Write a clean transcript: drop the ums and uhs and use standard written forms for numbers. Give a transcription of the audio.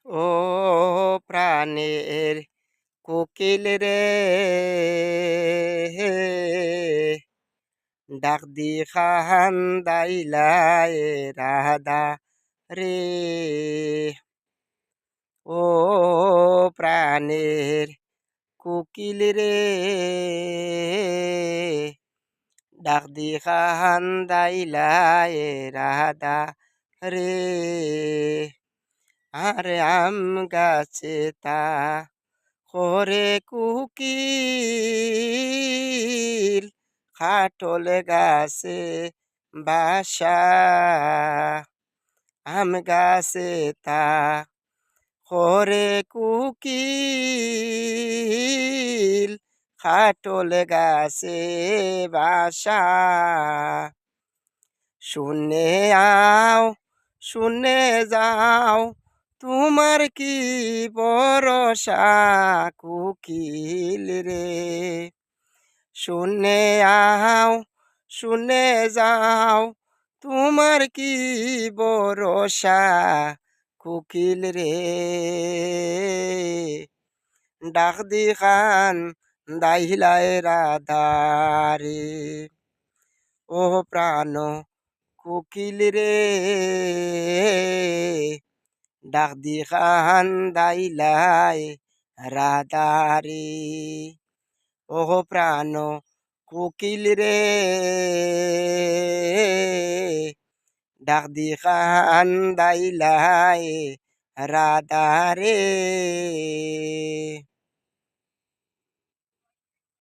ও প্রাণের কোকিল রে, ডাক দি খান্দাইলাই রাধা রে। ও প্রাণের কোকিল রে, ডাক দি খান্দাইলাই রাধা রে। আরে আম গাছে তা করে কুকিল, খাটল গাছে বাসা। আম গাছে তা করে কুকিল, খাটল গাছে বাসা। শুনে আও শুনে যাও, তোমার কি ভরসা কোকিল রে। শুনে আও শুনে যাও, তোমার কি ভরসা কোকিল রে। ডাক দি খান দাইলায় রাধারে। ও প্রাণ কোকিল রে, ডাক দি খান দাইলাই রাধারে। ও প্রাণ কোকিল রে, ডাক দি খান দাইলাই রাধারে।